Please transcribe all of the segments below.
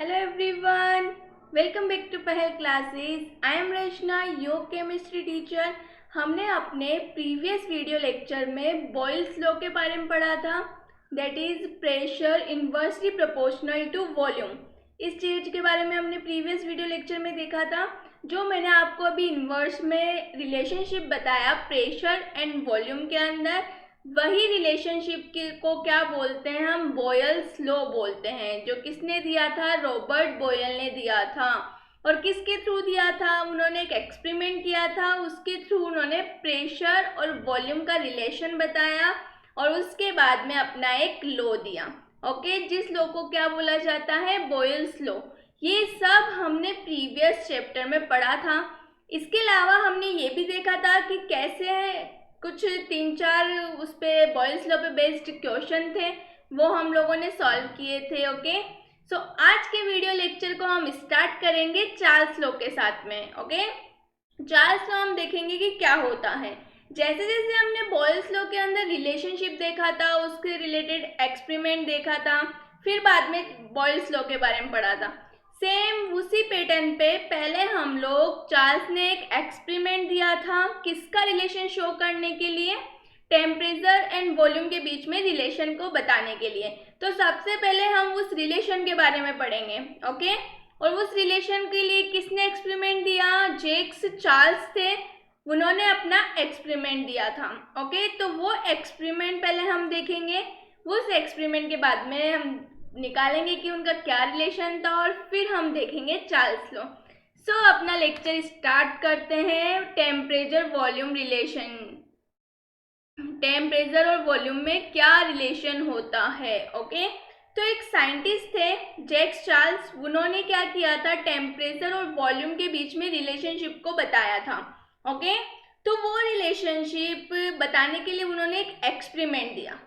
Hello everyone, welcome back to Pahal classes. I am Rachna, your chemistry teacher. हमने अपने previous video lecture में Boyle's law के बारे में पढ़ा था, that is pressure inversely proportional to volume. इस चीज के बारे में हमने प्रीवियस वीडियो लेक्चर में देखा था। जो मैंने आपको अभी इन्वर्स में रिलेशनशिप बताया प्रेशर एंड वॉल्यूम के अंदर, वही रिलेशनशिप को क्या बोलते हैं हम, बॉयल्स लॉ बोलते हैं। जो किसने दिया था, रॉबर्ट बॉयल ने दिया था। और किसके थ्रू दिया था, उन्होंने एक एक्सपेरिमेंट किया था, उसके थ्रू उन्होंने प्रेशर और वॉल्यूम का रिलेशन बताया और उसके बाद में अपना एक लॉ दिया। ओके, जिस लॉ को क्या बोला जाता है, बॉयल्स लॉ। ये सब हमने प्रीवियस चैप्टर में पढ़ा था। इसके अलावा हमने ये भी देखा था कि कैसे कुछ 3-4 उस पे बॉयल्स लॉ पे बेस्ड क्वेश्चन थे, वो हम लोगों ने सॉल्व किए थे। ओके, सो आज के वीडियो लेक्चर को हम स्टार्ट करेंगे चार्ल्स लॉ के साथ में। ओके, चार्ल्स लॉ हम देखेंगे कि क्या होता है। जैसे जैसे हमने बॉयल्स लॉ के अंदर रिलेशनशिप देखा था, उसके रिलेटेड एक्सपेरिमेंट देखा था, फिर बाद में बॉयल्स लॉ के बारे में पढ़ा था। सेम उसी पैटर्न पे पहले हम लोग चार्ल्स ने एक एक्सपेरिमेंट दिया था, किसका रिलेशन शो करने के लिए, टेम्परेचर एंड वॉल्यूम के बीच में रिलेशन को बताने के लिए। तो सबसे पहले हम उस रिलेशन के बारे में पढ़ेंगे। ओके, और उस रिलेशन के लिए किसने एक्सपेरिमेंट दिया, जेक्स चार्ल्स थे, उन्होंने अपना एक्सपेरिमेंट दिया था। ओके, तो वो एक्सपेरिमेंट पहले हम देखेंगे, उस एक्सपेरिमेंट के बाद में हम निकालेंगे कि उनका क्या रिलेशन था और फिर हम देखेंगे चार्ल्स लॉ। सो अपना लेक्चर स्टार्ट करते हैं। टेम्परेचर वॉल्यूम रिलेशन, टेम्परेचर और वॉल्यूम में क्या रिलेशन होता है। ओके, तो एक साइंटिस्ट थे जैक्स चार्ल्स, उन्होंने क्या किया था, टेम्परेचर और वॉल्यूम के बीच में रिलेशनशिप को बताया था। ओके, तो वो रिलेशनशिप बताने के लिए उन्होंने एक एक्सपेरिमेंट दिया।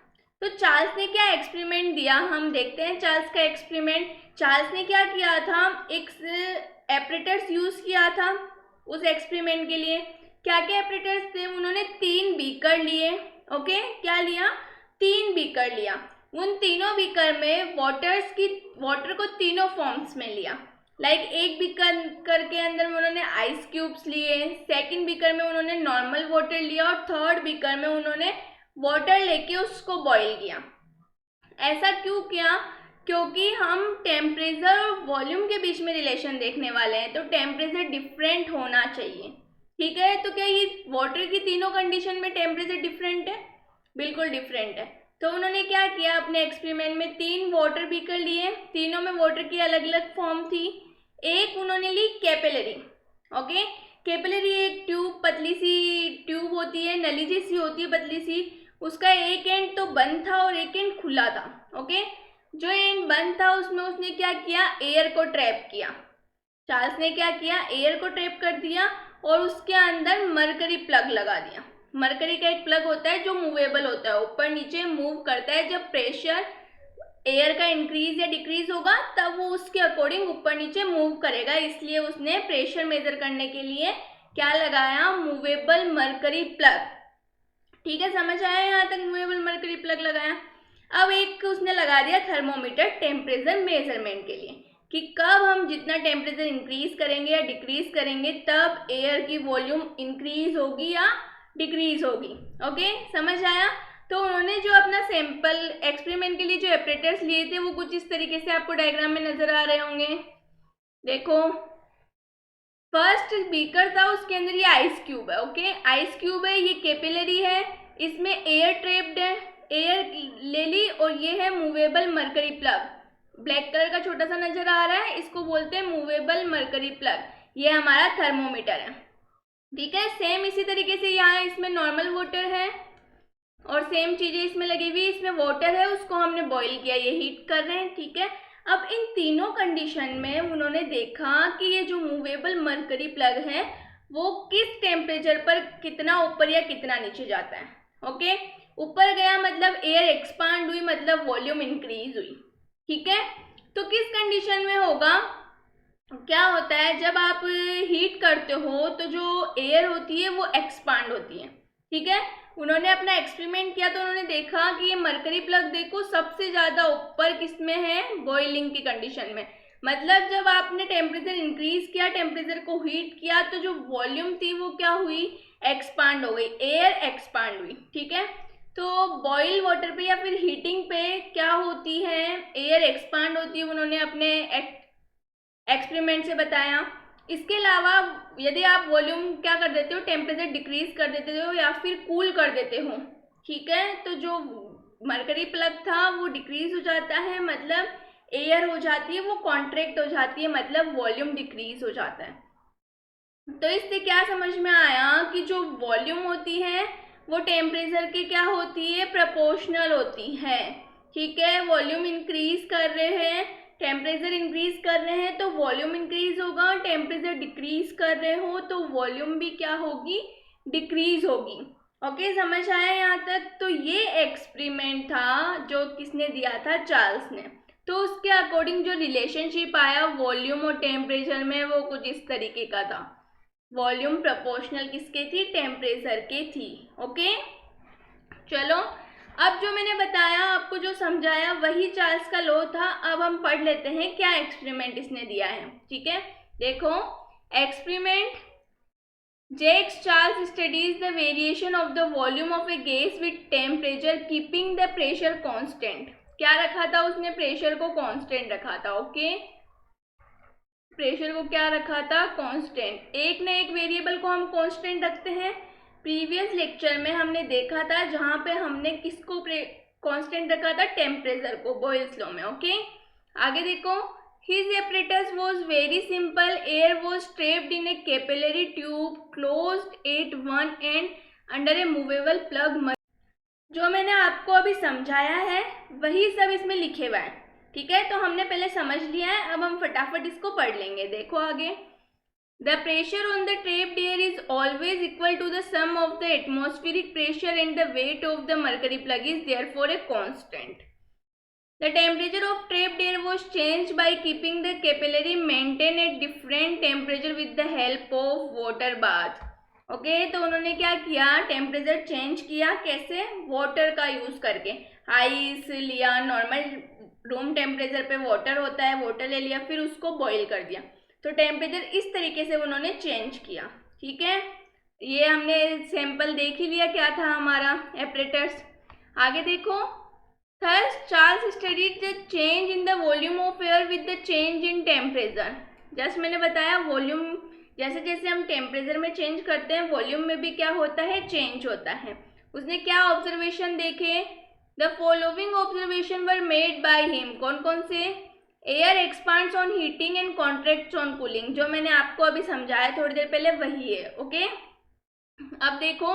तो चार्ल्स ने क्या एक्सपेरिमेंट दिया, हम देखते हैं चार्ल्स का एक्सपेरिमेंट। चार्ल्स ने क्या किया था, एक एपरेटर्स यूज किया था उस एक्सपेरिमेंट के लिए। क्या क्या एपरेटर्स थे, उन्होंने 3 बीकर लिए। ओके, क्या लिया, 3 बीकर लिया। उन तीनों बीकर में वाटर को तीनों फॉर्म्स में लिया। लाइक एक बीकर के अंदर में उन्होंने आइस क्यूब्स लिए, सेकंड बीकर में उन्होंने नॉर्मल वाटर लिया और थर्ड बीकर में उन्होंने वाटर लेके उसको बॉईल किया। ऐसा क्यों किया, क्योंकि हम टेम्परेचर और वॉल्यूम के बीच में रिलेशन देखने वाले हैं, तो टेम्परेचर डिफरेंट होना चाहिए। ठीक है, तो क्या ये वाटर की तीनों कंडीशन में टेम्परेचर डिफरेंट है, बिल्कुल डिफरेंट है। तो उन्होंने क्या किया, अपने एक्सपेरिमेंट में 3 वाटर बीकर लिए, तीनों में वाटर की अलग अलग फॉर्म थी। एक उन्होंने ली कैपिलरी। ओके, कैपिलरी एक ट्यूब, पतली सी ट्यूब होती है, नली जैसी होती है पतली सी, उसका एक एंड तो बंद था और एक एंड खुला था। ओके, जो एंड बंद था उसमें उसने क्या किया, एयर को ट्रैप किया। चार्ल्स ने क्या किया, एयर को ट्रैप कर दिया और उसके अंदर मरकरी प्लग लगा दिया। मरकरी का एक प्लग होता है जो मूवेबल होता है, ऊपर नीचे मूव करता है। जब प्रेशर एयर का इंक्रीज या डिक्रीज होगा तब वो उसके अकॉर्डिंग ऊपर नीचे मूव करेगा, इसलिए उसने प्रेशर मेजर करने के लिए क्या लगाया, मूवेबल मरकरी प्लग। ठीक है, समझ आया यहाँ तक, मूवेबल मरकरी प्लग लगाया। अब एक उसने लगा दिया थर्मोमीटर टेम्परेचर मेजरमेंट के लिए, कि कब हम जितना टेम्परेचर इंक्रीज करेंगे या डिक्रीज करेंगे तब एयर की वॉल्यूम इंक्रीज होगी या डिक्रीज होगी। ओके, समझ आया। तो उन्होंने जो अपना सैंपल एक्सपेरिमेंट के लिए जो एपरेटर्स लिए थे वो कुछ इस तरीके से आपको डायग्राम में नजर आ रहे होंगे। देखो, फर्स्ट बीकर था, उसके अंदर ये आइस क्यूब है। ओके, आइस क्यूब है, ये कैपिलरी है, इसमें एयर ट्रैप्ड है, एयर ले ली, और ये है movable mercury plug. Black colour का छोटा सा नजर आ रहा है, इसको बोलते हैं मूवेबल मरकरी प्लग। ये हमारा थर्मोमीटर है। ठीक है, सेम इसी तरीके से यहाँ इसमें नॉर्मल वाटर है और सेम चीजें इसमें लगी हुई, इसमें वाटर है, उसको हमने बॉईल किया, ये हीट कर रहे हैं। ठीक है, अब इन तीनों कंडीशन में उन्होंने देखा कि ये जो मूवेबल मरकरी प्लग है वो किस टेम्परेचर पर कितना ऊपर या कितना नीचे जाता है। ओके, ऊपर गया मतलब एयर एक्सपांड हुई, मतलब वॉल्यूम इंक्रीज हुई। ठीक है, तो किस कंडीशन में होगा, क्या होता है, जब आप हीट करते हो तो जो एयर होती है वो एक्सपांड होती है। ठीक है, उन्होंने अपना एक्सपेरिमेंट किया तो उन्होंने देखा कि ये मरकरी प्लग देखो सबसे ज्यादा ऊपर किस में है, बॉइलिंग की कंडीशन में। मतलब जब आपने टेम्परेचर इंक्रीज किया, टेम्परेचर को हीट किया, तो जो वॉल्यूम थी वो क्या हुई, एक्सपांड हो गई, एयर एक्सपांड हुई। ठीक है, तो बॉइल वाटर पे या फिर हीटिंग पे क्या होती है, एयर एक्सपांड होती है, उन्होंने अपने एक्सपेरिमेंट से बताया। इसके अलावा यदि आप वॉल्यूम क्या कर देते हो, टेम्परेचर डिक्रीज कर देते हो या फिर कूल कर देते हो, ठीक है, तो जो मरकरी प्लग था वो डिक्रीज हो जाता है, मतलब एयर हो जाती है, वो कॉन्ट्रैक्ट हो जाती है, मतलब वॉल्यूम डिक्रीज हो जाता है। तो इससे क्या समझ में आया कि जो वॉल्यूम होती है वो टेम्परेचर के क्या होती है, प्रोपोर्शनल होती है। ठीक है, वॉल्यूम इंक्रीज कर रहे हैं, टेम्परेचर इंक्रीज कर रहे हैं तो वॉल्यूम इंक्रीज होगा, टेम्परेचर डिक्रीज कर रहे हो तो वॉल्यूम भी क्या होगी, डिक्रीज होगी। ओके, समझ आया यहाँ तक। तो ये एक्सपेरिमेंट था जो किसने दिया था, चार्ल्स ने। तो उसके अकॉर्डिंग जो रिलेशनशिप आया वॉल्यूम और टेम्परेचर में वो कुछ इस तरीके का था, वॉल्यूम प्रोपोर्शनल किसके थी, टेम्परेचर के थी। ओके, चलो अब जो मैंने बताया आपको, जो समझाया वही चार्ल्स का लॉ था। अब हम पढ़ लेते हैं क्या एक्सपेरिमेंट इसने दिया है। ठीक है, देखो experiment, Jacques Charles studies the variation of the volume of a gas with temperature keeping the pressure constant। क्या रखा था उसने, प्रेशर को कांस्टेंट रखा था। ओके, प्रेशर को क्या रखा था, कांस्टेंट। एक न एक वेरिएबल को हम कांस्टेंट रखते हैं। प्रीवियस लेक्चर में हमने देखा था जहां पे हमने किसको कांस्टेंट रखा था, टेम्परेचर को, बॉयल्स लॉ में। ओके, आगे देखो, his apparatus was very simple, air was trapped in a capillary tube closed at one end under a movable plug। जो मैंने आपको अभी समझाया है वही सब इसमें लिखे हुआ है। ठीक है, तो हमने पहले समझ लिया है, अब हम फटाफट इसको पढ़ लेंगे। देखो आगे, the pressure on the trapped air is always equal to the sum of the atmospheric pressure and the weight of the mercury plug is therefore a constant. The temperature of trapped air was changed by keeping the capillary maintained at different temperature with the help of water bath। Okay, तो उन्होंने क्या किया, temperature change किया, कैसे, water का use करके। Ice लिया, normal room temperature पे वाटर होता है, वाटर ले लिया, फिर उसको बॉईल कर दिया, तो टेम्परेचर इस तरीके से उन्होंने चेंज किया। ठीक है, ये हमने सैंपल देख ही लिया क्या था हमारा एपरेटस। आगे देखो, Thus, Charles studied the change in the volume of air with the change in temperature। Just मैंने बताया वॉल्यूम, जैसे जैसे हम टेम्परेचर में चेंज करते हैं वॉल्यूम में भी क्या होता है, चेंज होता है। उसने क्या ऑब्जर्वेशन देखे, the following observation were made by him. कौन कौन से, air expands on heating and contracts on cooling, जो मैंने आपको अभी समझाया थोड़ी देर पहले वही है। ओके, अब देखो,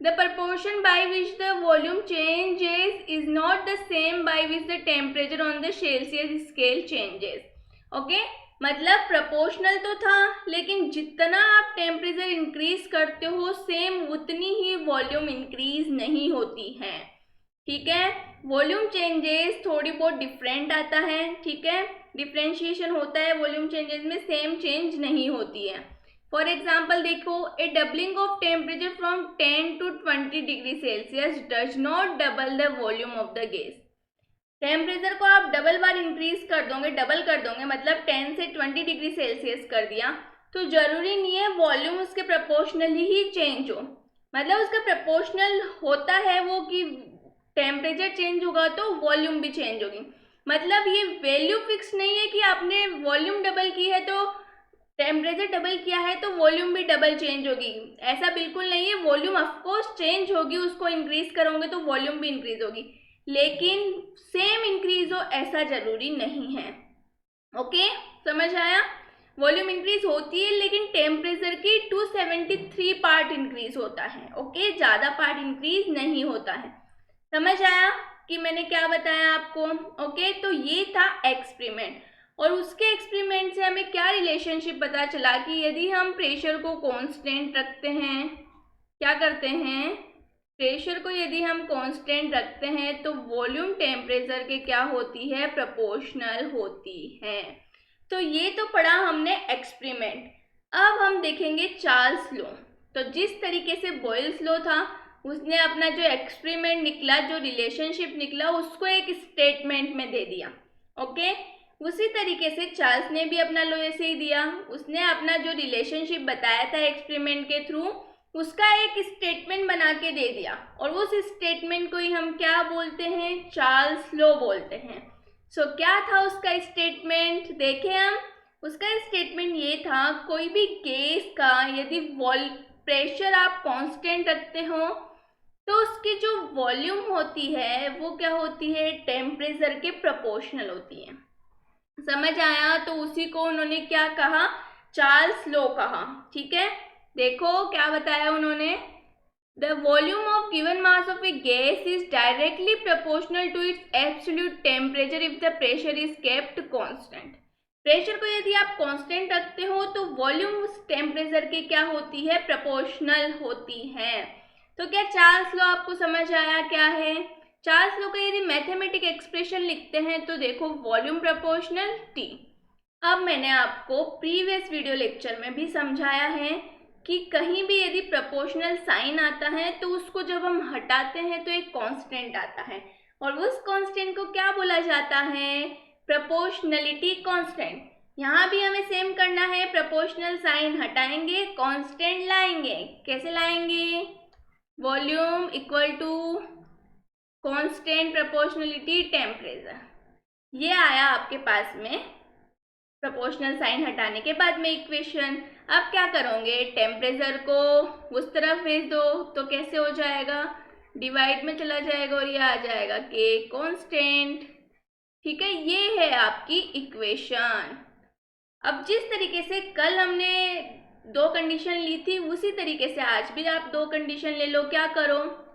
the proportion by which the volume changes is not the same by which the temperature on the Celsius scale changes। Okay, मतलब प्रोपोर्शनल तो था, लेकिन जितना आप टेम्परेचर इंक्रीज करते हो सेम उतनी ही वॉल्यूम इंक्रीज नहीं होती है। ठीक है, वॉल्यूम चेंजेस थोड़ी बहुत डिफरेंट आता है। ठीक है, डिफ्रेंशिएशन होता है वॉल्यूम चेंजेस में, सेम चेंज नहीं होती है। फॉर एग्जाम्पल देखो, a doubling of temperature from 10 to 20 degree Celsius does not double the volume of the gas. Temperature को आप डबल बार इंक्रीज कर दोगे, डबल कर दोगे, मतलब 10 से 20 डिग्री सेल्सियस कर दिया, तो जरूरी नहीं है वॉल्यूम उसके प्रोपोर्शनली ही चेंज हो। मतलब उसका प्रोपोर्शनल होता है वो कि टेम्परेचर चेंज होगा तो वॉल्यूम भी चेंज होगी। मतलब ये वैल्यू फिक्स नहीं है कि आपने वॉल्यूम डबल की है तो टेम्परेचर डबल किया है तो वॉल्यूम भी डबल चेंज होगी, ऐसा बिल्कुल नहीं है। वॉल्यूम ऑफकोर्स चेंज होगी, उसको इंक्रीज करोगे तो वॉल्यूम भी इंक्रीज होगी, लेकिन सेम इंक्रीज हो ऐसा जरूरी नहीं है। ओके, समझ आया, वॉल्यूम इंक्रीज होती है लेकिन टेम्परेचर की 273 पार्ट इंक्रीज होता है। ओके, ज़्यादा पार्ट इंक्रीज नहीं होता है। समझ आया कि मैंने क्या बताया आपको। ओके, तो ये था एक्सपेरिमेंट, और उसके एक्सपेरिमेंट से हमें क्या रिलेशनशिप पता चला कि यदि हम प्रेशर को कांस्टेंट रखते हैं, क्या करते हैं, प्रेशर को यदि हम कांस्टेंट रखते हैं तो वॉल्यूम टेम्परेचर के क्या होती है, प्रोपोर्शनल होती है। तो ये तो पढ़ा हमने एक्सपेरिमेंट। अब हम देखेंगे चार्ल्स लॉ। तो जिस तरीके से बॉयल्स लॉ था, उसने अपना जो एक्सपेरिमेंट निकला, जो रिलेशनशिप निकला, उसको एक स्टेटमेंट में दे दिया। ओके, उसी तरीके से चार्ल्स ने भी अपना लॉ ऐसे ही दिया। उसने अपना जो रिलेशनशिप बताया था एक्सपेरिमेंट के थ्रू, उसका एक स्टेटमेंट बना के दे दिया, और उस स्टेटमेंट को ही हम क्या बोलते हैं, चार्ल्स लॉ बोलते हैं। सो क्या था उसका स्टेटमेंट, देखें हम। उसका स्टेटमेंट ये था, कोई भी गैस का यदि प्रेशर आप कांस्टेंट रखते हो तो उसकी जो वॉल्यूम होती है वो क्या होती है, टेम्परेचर के प्रोपोर्शनल होती है। समझ आया? तो उसी को उन्होंने क्या कहा, चार्ल्स लॉ कहा। ठीक है, देखो क्या बताया उन्होंने, the volume of given mass of a gas is directly proportional to its absolute temperature if the pressure is kept constant. Pressure को यदि आप कांस्टेंट रखते हो तो वॉल्यूम उस टेम्परेचर के क्या होती है, प्रोपोर्शनल होती है। तो क्या चार्ल्स लॉ आपको समझ आया क्या है? चार्ल्स लॉ का यदि मैथमेटिक एक्सप्रेशन लिखते हैं तो देखो, वॉल्यूम प्रोपोर्शनल टी। अब मैंने आपको प्रीवियस वीडियो लेक्चर में भी समझाया है कि कहीं भी यदि प्रोपोर्शनल साइन आता है तो उसको जब हम हटाते हैं तो एक कांस्टेंट आता है, और उस कांस्टेंट को क्या बोला जाता है, प्रोपोर्शनलिटी कांस्टेंट। यहाँ भी हमें सेम करना है, प्रोपोर्शनल साइन हटाएंगे, कांस्टेंट लाएंगे। कैसे लाएंगे, volume equal to constant proportionality temperature. ये आया आपके पास में प्रोपोर्शनल साइन हटाने के बाद में इक्वेशन। अब क्या करोगे, टेम्परेचर को उस तरफ भेज दो तो कैसे हो जाएगा, डिवाइड में चला जाएगा और ये आ जाएगा के कांस्टेंट। ठीक है, ये है आपकी इक्वेशन। अब जिस तरीके से कल हमने दो कंडीशन ली थी उसी तरीके से आज भी आप दो कंडीशन ले लो। क्या करो,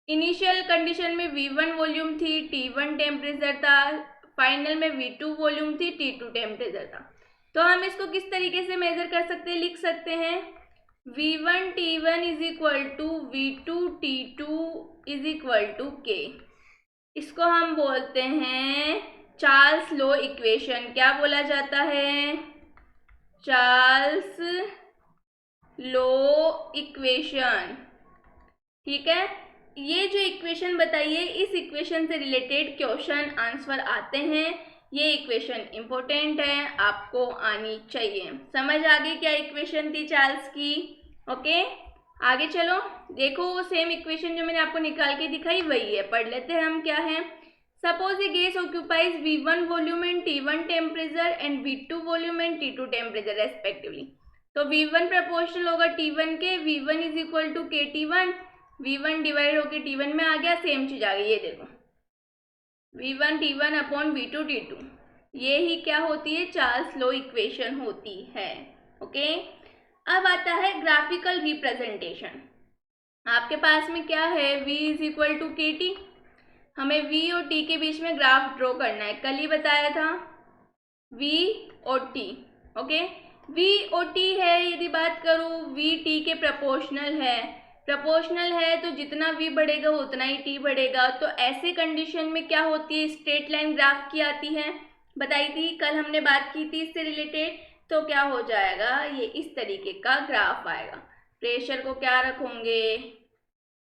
इनिशियल कंडीशन में V1 वॉल्यूम थी, T1 टेम्परेचर था, फाइनल में V2 वॉल्यूम थी, T2 टेम्परेचर था। तो हम इसको किस तरीके से मेजर कर सकते हैं, लिख सकते हैं V1 T1 is equal to V2 T2 is equal to K। इसको हम बोलते हैं चार्ल्स लॉ इक्वेशन। क्या बोला जाता है, चार्ल्स लॉ इक्वेशन। ठीक है, ये जो इक्वेशन बताइए, इस इक्वेशन से रिलेटेड क्वेश्चन आंसर आते हैं। ये इक्वेशन इंपॉर्टेंट है, आपको आनी चाहिए। समझ आ गई क्या इक्वेशन थी चार्ल्स की? ओके, आगे चलो। देखो वो सेम इक्वेशन जो मैंने आपको निकाल के दिखाई वही है, पढ़ लेते हैं हम। क्या है, suppose A gas occupies V1 volume and T1 temperature and V2 volume and T2 temperature respectively. तो V1 प्रोपोर्शनल होगा T1 के, V1 is equal to KT1, V1 divide होके T1 में आ गया, सेम चीज आ गई। ये देखो V1 T1 upon V2 T2, ये ही क्या होती है, चार्ल्स लॉ इक्वेशन होती है। ओके, अब आता है ग्राफिकल रिप्रेजेंटेशन। आपके पास में क्या है, V is equal to KT। हमें V और T के बीच में ग्राफ ड्रॉ करना है, कल ही बताया था, V और T। ओके, V और T है, यदि बात करूँ V T के प्रोपोर्शनल है तो जितना V बढ़ेगा उतना ही T बढ़ेगा। तो ऐसे कंडीशन में क्या होती है, स्ट्रेट लाइन ग्राफ की आती है, बताई थी कल, हमने बात की थी इससे रिलेटेड। तो क्या हो जाएगा, ये इस तरीके का ग्राफ आएगा। प्रेशर को क्या रखोगे,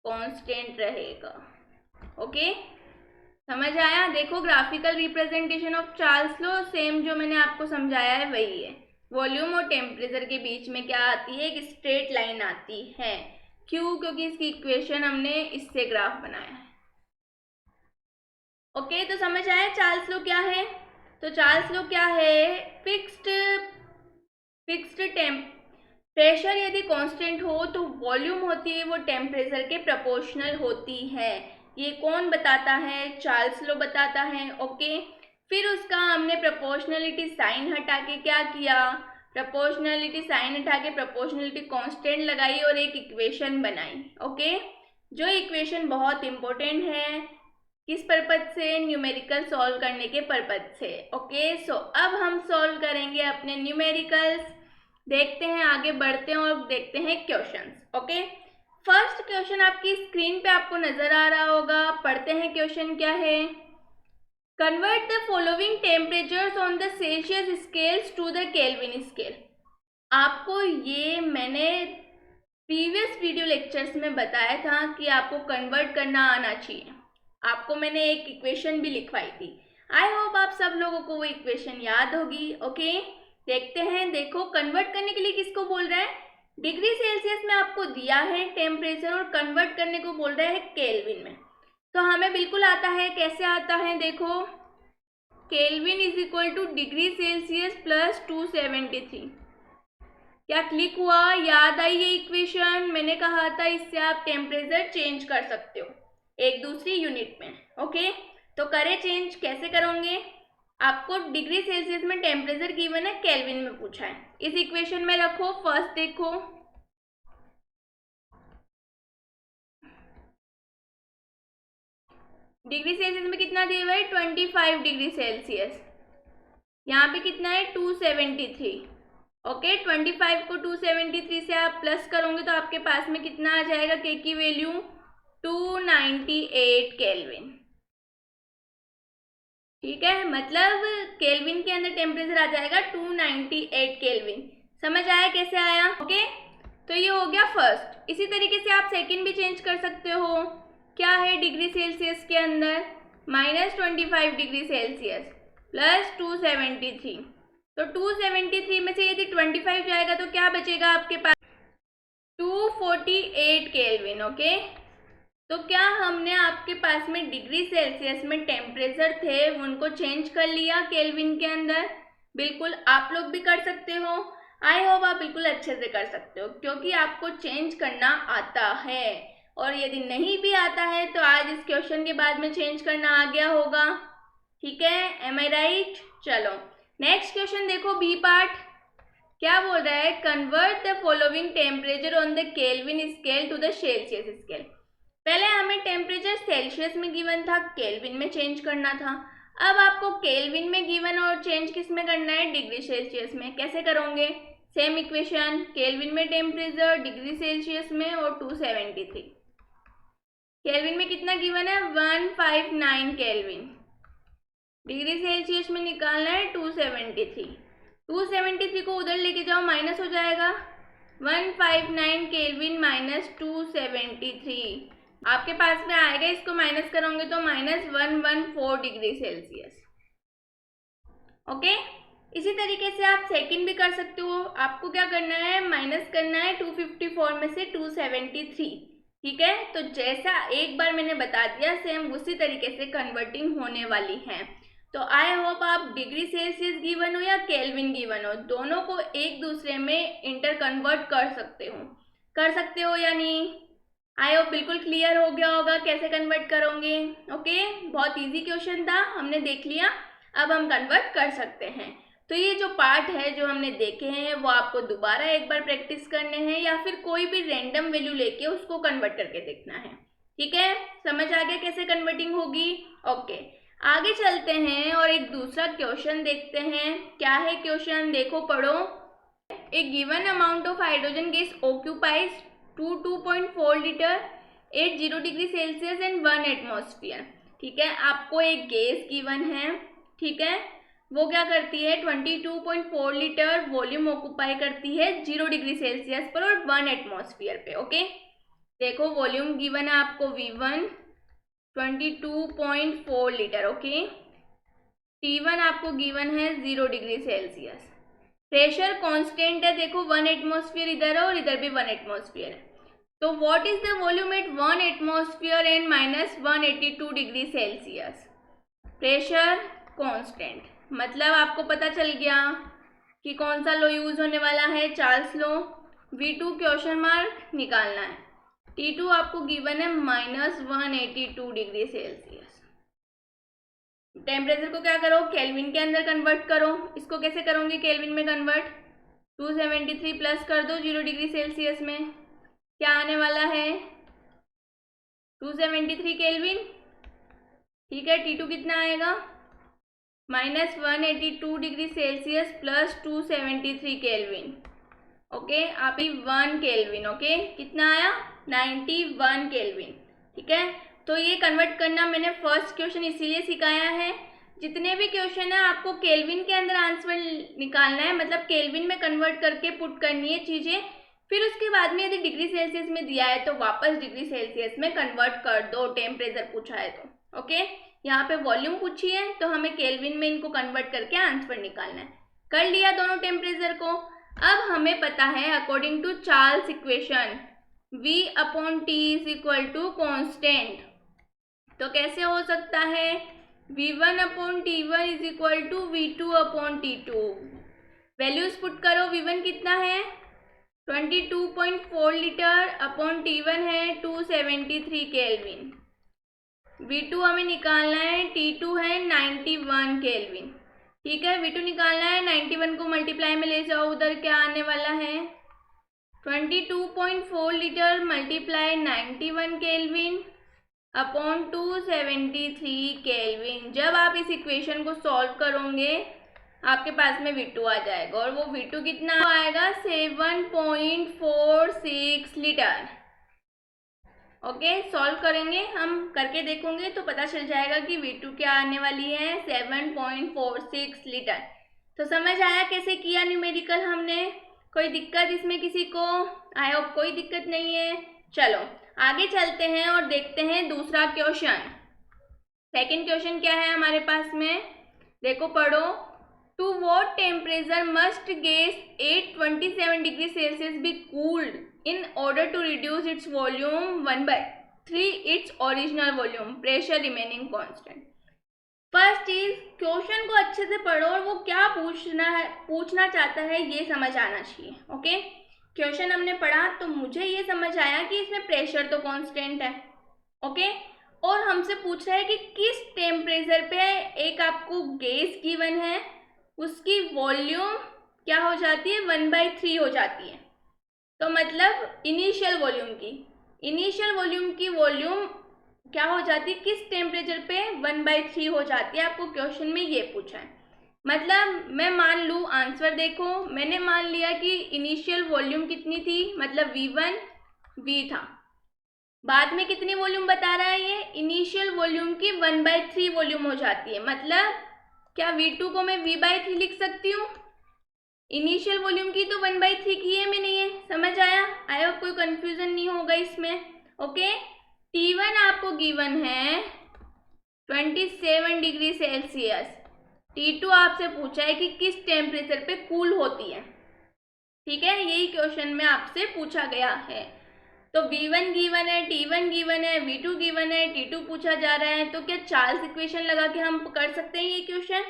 कांस्टेंट रहेगा। ओके, समझ आया? देखो graphical representation of Charles law same जो मैंने आपको समझाया है वही है। वॉल्यूम और टेम्परेचर के बीच में क्या आती है, एक स्ट्रेट लाइन आती है। क्यों? क्योंकि इसकी इक्वेशन हमने इससे ग्राफ बनाया है। ओके, तो समझ आया चार्ल्स लॉ क्या है? तो चार्ल्स लॉ क्या है, फिक्स्ड प्रेशर यदि कांस्टेंट हो तो वॉल्यूम होती है वो टेम्परेचर के प्रोपोर्शनल होती है। ये कौन बताता है, चार्ल्स लॉ बताता है। ओके, फिर उसका हमने प्रोपोर्शनलिटी साइन हटा के क्या किया, प्रोपोर्शनलिटी साइन हटा के प्रोपोर्शनलिटी कांस्टेंट लगाई और एक इक्वेशन बनाई। ओके, जो इक्वेशन बहुत इंपॉर्टेंट है, किस पर्पज से, न्यूमेरिकल सॉल्व करने के पर्पज से। ओके, सो अब हम सॉल्व करेंगे अपने न्यूमेरिकल्स। देखते हैं, आगे बढ़ते हैं और देखते हैं क्वेश्चंस। ओके, फर्स्ट क्वेश्चन आपकी स्क्रीन पे आपको नजर आ रहा होगा, पढ़ते हैं क्वेश्चन क्या है। Convert the following temperatures on the Celsius scales to the Kelvin scale. आपको ये मैंने प्रीवियस वीडियो लेक्चर्स में बताया था कि आपको कन्वर्ट करना आना चाहिए। आपको मैंने एक इक्वेशन भी लिखवाई थी, आई होप आप सब लोगों को वो इक्वेशन याद होगी। ओके, देखते हैं। देखो, कन्वर्ट करने के लिए किसको बोल रहा है? डिग्री सेल्सियस में आपको दिया है टेम्परेचर और कन्वर्ट करने को बोल रहा है केल्विन में। तो हमें बिल्कुल आता है। कैसे आता है? देखो, kelvin is equal two degree Celsius plus 273। क्या क्लिक हुआ? याद आई ये इक्वेशन? मैंने कहा था इससे आप टेम्परेचर चेंज कर सकते हो एक दूसरी यूनिट में। ओके, तो करें चेंज। कैसे करोगे? आपको डिग्री सेल्सियस में टेम्परेचर गिवन है, केल्विन में पूछा है। इस इक्वेशन में रखो। फर्स्ट देखो, डिग्री सेल्सियस में कितना दिया हुआ है? 25 डिग्री सेल्सियस। यहाँ पे कितना है? 273। ओके, 25 को 273 से आप प्लस करोगे तो आपके पास में कितना आ जाएगा? के की वैल्यू 298 केल्विन। ठीक है, मतलब केल्विन के अंदर टेम्परेचर आ जाएगा 298 केल्विन। समझ आया कैसे आया? ओके, तो ये हो गया फर्स्ट। इसी तरीके से आप सेकंड भी चेंज कर सकते हो। क्या है डिग्री सेल्सियस के अंदर? -25 डिग्री सेल्सियस प्लस 273। तो 273 में से यदि 25 जाएगा तो क्या बचेगा आपके पास? 248 केल्विन। ओके, तो क्या हमने आपके पास में डिग्री सेल्सियस में टेम्परेचर थे उनको चेंज कर लिया केल्विन के अंदर? बिल्कुल, आप लोग भी कर सकते हो। आई होप आप बिल्कुल अच्छे से कर सकते हो, क्योंकि आपको चेंज करना आता है। और यदि नहीं भी आता है तो आज इस क्वेश्चन के बाद में चेंज करना आ गया होगा। ठीक है, एम आई राइट? चलो नेक्स्ट क्वेश्चन देखो, बी पार्ट। क्या बोल रहा है? Convert the following temperature on the Kelvin scale to the Celsius scale. पहले हमें टेम्परेचर सेल्सियस में गिवन था, केल्विन में चेंज करना था। अब आपको केल्विन में गिवन और चेंज किस में करना है? डिग्री सेल्सियस में। कैसे करोगे? सेम इक्वेशन, केल्विन में टेम्परेचर, डिग्री सेल्सियस में, और 273। केल्विन में कितना गिवन है? 159 केल्विन। डिग्री सेल्सियस में निकालना है 273। 273 को उधर लेके जाओ, माइनस हो जाएगा। 159 केल्विन माइनस 273 आपके पास में आएगा। इसको माइनस करोगे तो -114 डिग्री सेल्सियस। ओके, इसी तरीके से आप सेकंड भी कर सकते हो। आपको क्या करना है? माइनस करना है 254 में से 273। ठीक है, तो जैसा एक बार मैंने बता दिया, सेम उसी तरीके से कन्वर्टिंग होने वाली है। तो आई होप आप डिग्री सेल्सियस गिवन हो या केल्विन गिवन हो, दोनों को एक दूसरे में इंटर कन्वर्ट कर सकते हो या नहीं? आई होप बिल्कुल क्लियर हो गया होगा कैसे कन्वर्ट करोगे। ओके, बहुत इजी क्वेश्चन था, हमने देख लिया। अब हम कन्वर्ट कर सकते हैं। तो ये जो पार्ट है जो हमने देखे हैं वो आपको दोबारा एक बार प्रैक्टिस करने हैं, या फिर कोई भी रैंडम वैल्यू लेके उसको कन्वर्ट करके देखना है। ठीक है, समझ आ गया कैसे कन्वर्टिंग होगी? ओके, आगे चलते हैं और एक दूसरा क्वेश्चन देखते हैं। क्या है क्वेश्चन? देखो, पढ़ो। A given amount of hydrogen gas occupies 2.4 litre at 0 degree Celsius and 1 atmosphere. ठीक है, आपको एक गैस गिवन है। ठीक है, वो क्या करती है? 22.4 लीटर वॉल्यूम ऑक्यूपाई करती है 0 डिग्री सेल्सियस पर और 1 एटमॉस्फेयर पे। ओके, देखो वॉल्यूम गिवन है आपको V1 22.4 लीटर। ओके, T1 आपको गिवन है 0 डिग्री सेल्सियस। प्रेशर कांस्टेंट है, देखो 1 एटमॉस्फेयर इधर है और इधर भी 1 एटमॉस्फेयर है। तो what is the volume at 1 atmosphere and -182 degree Celsius? Pressure constant, मतलब आपको पता चल गया कि कौन सा लॉ यूज होने वाला है? Charles law. V2 question mark निकालना है। T2 आपको गिवन है -182 डिग्री सेल्सियस। टेम्परेचर को क्या करो? केल्विन के अंदर कन्वर्ट करो। इसको कैसे करोगे केल्विन में कन्वर्ट? 273 प्लस कर दो 0 डिग्री सेल्सियस में, क्या आने वाला है? 273 केल्विन। ठीक है, T2 कितना आएगा? -182 degree Celsius plus 273 kelvin. Okay, आप 1 केल्विन। ओके, कितना आया? 91 केल्विन। ठीक है, तो ये कन्वर्ट करना मैंने फर्स्ट क्वेश्चन इसीलिए सिखाया है। जितने भी क्वेश्चन है आपको केल्विन के अंदर आंसर निकालना है, मतलब केल्विन में कन्वर्ट करके पुट करनी है चीज़ें। फिर उसके बाद में यदि डिग्री सेल्सियस में दिया है तो वापस डिग्री सेल्सियस में कन्वर्ट कर दो, टेम्परेचर पूछा है तो। ओके, यहाँ पे वॉल्यूम पूछी है तो हमें केल्विन में इनको कन्वर्ट करके आंसर निकालना है। कर लिया दोनों टेम्परेचर को। अब हमें पता है according to Charles equation V upon T is equal to constant. तो कैसे हो सकता है, V1 upon T1 is equal to V2 upon T2। Values put करो। V1 कितना है 22.4 लीटर अपॉन T1 है 273 केल्विन। V2 हमें निकालना है, T2 है 91 केल्विन। ठीक है, V2 निकालना है, 91 को मल्टीप्लाई में ले जाओ, उधर क्या आने वाला है 22.4 litre multiply 91 kelvin upon 273 kelvin. जब आप इस इक्वेशन को सॉल्व करोगे आपके पास में V2 आ जाएगा और वो V2 कितना आएगा 7.46 लीटर। ओके, सॉल्व करेंगे, हम करके देखेंगे तो पता चल जाएगा कि V2 क्या आने वाली है 7.46 लीटर। तो समझ आया कैसे किया न्यूमेरिकल हमने? कोई दिक्कत इसमें किसी को? आई होप कोई दिक्कत नहीं है। चलो आगे चलते हैं और देखते हैं दूसरा क्वेश्चन। सेकंड क्वेश्चन क्या है हमारे पास में, देखो पढ़ो। To what temperature must gas 827 degree Celsius be cooled in order to reduce its volume 1/3 its original volume, pressure remaining constant। First चीज क्वेश्चन को अच्छे से पढ़ो और वो क्या पूछना चाहता है ये समझ आना चाहिए। ओके, क्वेश्चन हमने पढ़ा तो मुझे ये समझ आया कि इसमें प्रेशर तो कांस्टेंट है। ओके, और हमसे पूछ रहा है कि किस टेम्परेचर पे एक आपको गैस गिवन है उसकी वॉल्यूम क्या हो जाती है 1/3 हो जाती है। तो मतलब इनिशियल वॉल्यूम की वॉल्यूम क्या हो जाती है किस टेम्परेचर पे 1/3 हो जाती है, आपको क्वेश्चन में ये पूछा है। मतलब मैं मान लूँ, आंसर देखो, मैंने मान लिया कि इनिशियल वॉल्यूम कितनी थी, मतलब V1 V था, बाद में कितनी वॉल्यूम बता रहा है ये, इनिशियल वॉल्यूम की 1/3 वॉल्यूम हो जाती है। मतलब क्या V2 को मैं V/3 लिख सकती हूँ? इनिशियल वॉल्यूम की तो 1/3 की है मैंने, ये समझ आया? आई होप कोई कंफ्यूजन नहीं होगा इसमें। ओके, T1 आपको गिवन है 27 डिग्री सेल्सियस। T2 आपसे पूछा है कि किस टेम्परेचर पे कूल होती है। ठीक है, यही क्वेश्चन में आपसे पूछा गया है। तो V1 गिवन है, T1 गिवन है, V2 गिवन है, T2 पूछा जा रहा है। तो क्या चार्ल्स इक्वेशन लगा के हम कर सकते हैं ये क्वेश्चन?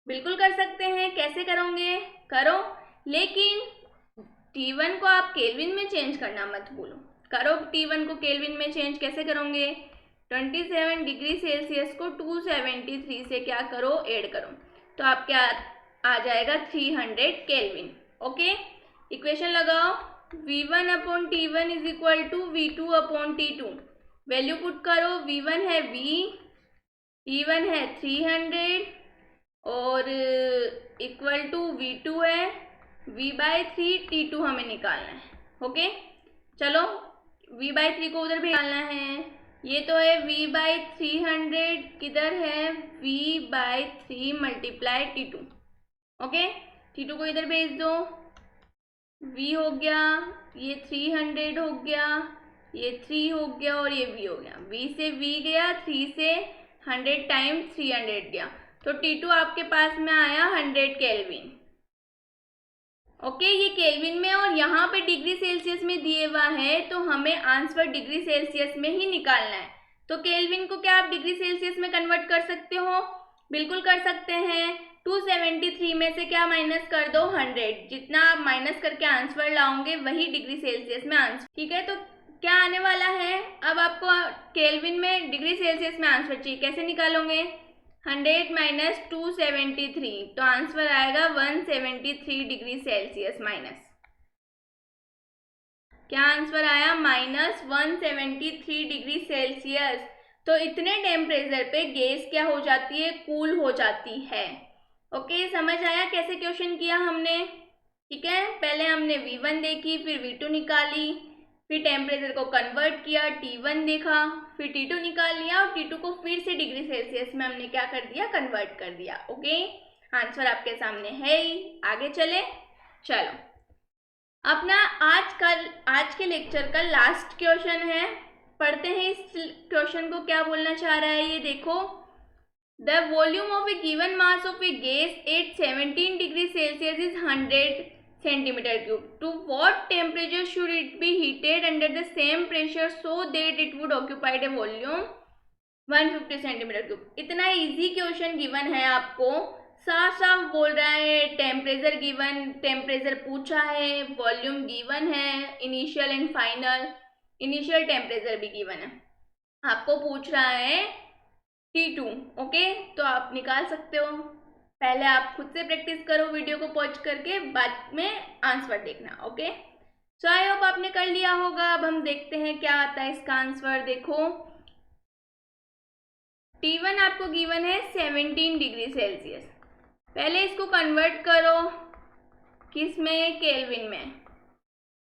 बिल्कुल कर सकते हैं। कैसे करोगे? करो, लेकिन T1 को आप केल्विन में चेंज करना मत भूलो। करो T1 को केल्विन में चेंज, कैसे करोगे? 27 डिग्री सेल्सियस को 273 से क्या करो, ऐड करो, तो आपके आ जाएगा 300 केल्विन। ओके, इक्वेशन लगाओ। V1 upon T1 is equal to V2 upon T2। Value put करो। V1 है V, T1 है 300 और इक्वल टू V2 है V/3, T2 हमें निकालना है। ओके, चलो V/3 को उधर भी निकालना है। ये तो है V/300, किधर है V/3 multiply T2। Okay, T2 को इधर भेज दो, V हो गया, ये 300 हो गया, ये 3 हो गया और ये V हो गया। V से V गया, 3 से 100 टाइम्स 300 गया, तो T2 आपके पास में आया 100 केल्विन। ओके, ये केल्विन में और यहाँ पे डिग्री सेल्सियस में दिए हुआ है, तो हमें आंसर डिग्री सेल्सियस में ही निकालना है। तो केल्विन को क्या आप डिग्री सेल्सियस में कन्वर्ट कर सकते हो? बिल्कुल कर सकते हैं। 273 में से क्या माइनस कर दो, 100। जितना आप माइनस करके आंसर लाओगे वही डिग्री सेल्सियस में आंसर। ठीक है, तो क्या आने वाला है, अब आपको केल्विन में डिग्री सेल्सियस में आंसर चाहिए, कैसे निकालोगे? 100 माइनस 273, तो आंसर आएगा 173 डिग्री सेल्सियस माइनस। क्या आंसर आया? Minus 173 degree Celsius. तो इतने टेम्परेचर पे गैस क्या हो जाती है, कूल हो जाती है। ओके, समझ आया कैसे क्वेश्चन किया हमने? ठीक है, पहले हमने V1 देखी, फिर V2 निकाली, फिर टेम्परेचर को कन्वर्ट किया, T1 देखा, फिर T2 निकाल लिया और T2 को फिर से डिग्री सेल्सियस में हमने क्या कर दिया, कन्वर्ट कर दिया। ओके, आंसर आपके सामने है ही। आगे चले, चलो अपना आज के लेक्चर का लास्ट क्वेश्चन है, पढ़ते हैं इस क्वेश्चन को क्या बोलना चाह रहा है ये देखो। The volume of A given mass of a gas at 17 degree Celsius is 100 centimeter cube. To what temperature should it be heated under the same pressure so that it would occupy a volume 150 centimeter cube. इतना easy question given है आपको, साफ साफ बोल रहा है temperature given, temperature पूछा है, वॉल्यूम गिवन है, initial and final, initial temperature भी गिवन है, आपको पूछ रहा है T2. ओके, तो आप निकाल सकते हो। पहले आप खुद से प्रैक्टिस करो वीडियो को पॉज करके, बाद में आंसर देखना। ओके, सो आई होप आपने कर लिया होगा। अब हम देखते हैं क्या आता है इसका आंसर। देखो T1 आपको गिवन है 17 डिग्री सेल्सियस। पहले इसको कन्वर्ट करो किस में, केल्विन में।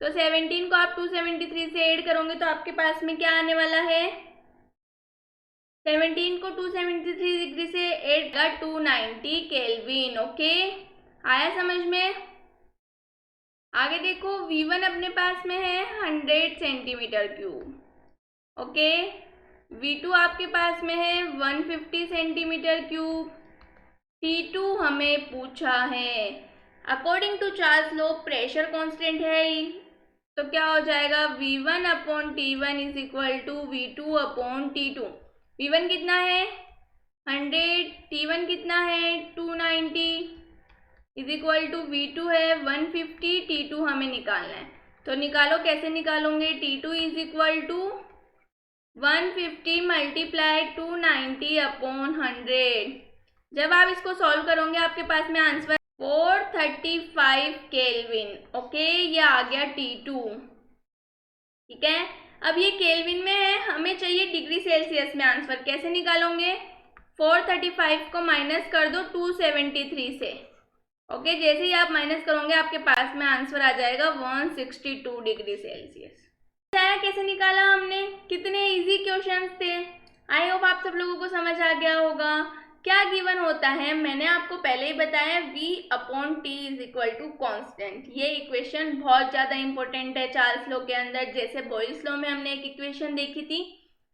तो 17 को आप 273 से ऐड करोगे तो आपके पास में क्या आने वाला है, 17 को 273 डिग्री से ऐड कर 290 केल्विन। ओके, आया समझ में। आगे देखो V1 अपने पास में है 100 सेंटीमीटर क्यूब। ओके, V2 आपके पास में है 150 सेंटीमीटर क्यूब। T2 हमें पूछा है, according to Charles law pressure constant है ही, तो क्या हो जाएगा V1 upon T1 is equal to V2 upon T2। V1 कितना है 100, T1 कितना है 290 इज इक्वल टू V2 है 150, T2 हमें निकालना है। तो निकालो, कैसे निकालोगे, T2 is equal to 150 multiply 290 upon 100। जब आप इसको सॉल्व करोगे आपके पास में आंसर 435 केल्विन। ओके, ये आ गया T2। ठीक है, अब ये केल्विन में है, हमें चाहिए डिग्री सेल्सियस में आंसर। कैसे निकालोगे, 435 को माइनस कर दो 273 से। ओके, जैसे ही आप माइनस करोगे आपके पास में आंसर आ जाएगा 162 डिग्री सेल्सियस। कैसे निकाला हमने, कितने इजी क्वेश्चंस थे। आई होप आप सब लोगों को समझ आ गया होगा। क्या गिवन होता है, मैंने आपको पहले ही बताया, V upon T is equal to constant. ये इक्वेशन बहुत ज़्यादा इंपॉर्टेंट है चार्ल्स लॉ के अंदर। जैसे बॉयल्स लॉ में हमने एक इक्वेशन देखी थी,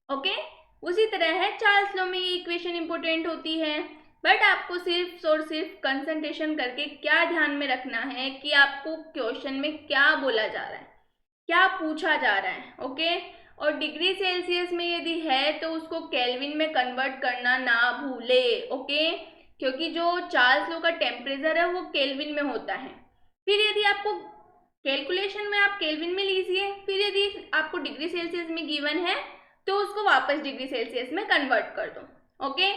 ओके, उसी तरह है चार्ल्स लॉ में ये इक्वेशन इंपॉर्टेंट होती है। बट आपको सिर्फ और सिर्फ कंसंट्रेशन करके क्या ध्यान में रखना है कि आपको क्वेश्चन में क्या बोला जा रहा है, क्या पूछा जा रहा है। ओके, और डिग्री सेल्सियस में यदि है तो उसको केल्विन में कन्वर्ट करना ना भूले। ओके, क्योंकि जो चार्ल्स लॉ का टेम्परेचर है वो केल्विन में होता है। फिर यदि आपको कैलकुलेशन में आप केल्विन में लीजिए, फिर यदि आपको डिग्री सेल्सियस में गिवन है तो उसको वापस डिग्री सेल्सियस में कन्वर्ट कर दो। ओके,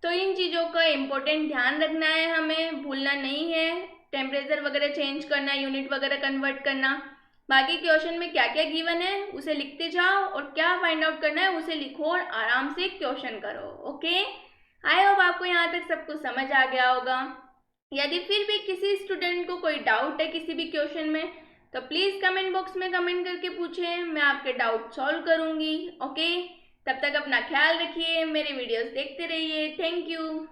तो इन चीज़ों का इम्पोर्टेंट ध्यान रखना है, हमें भूलना नहीं है। टेम्परेचर वगैरह चेंज करना, यूनिट वगैरह कन्वर्ट करना। बाकी क्वेश्चन में क्या क्या गिवन है उसे लिखते जाओ, और क्या फाइंड आउट करना है उसे लिखो और आराम से क्वेश्चन करो। ओके, आई होप आपको यहाँ तक सब कुछ समझ आ गया होगा। यदि फिर भी किसी स्टूडेंट को कोई डाउट है किसी भी क्वेश्चन में तो प्लीज़ कमेंट बॉक्स में कमेंट करके पूछें, मैं आपके डाउट सॉल्व करूँगी। ओके, तब तक अपना ख्याल रखिए, मेरे वीडियोस देखते रहिए। Thank you.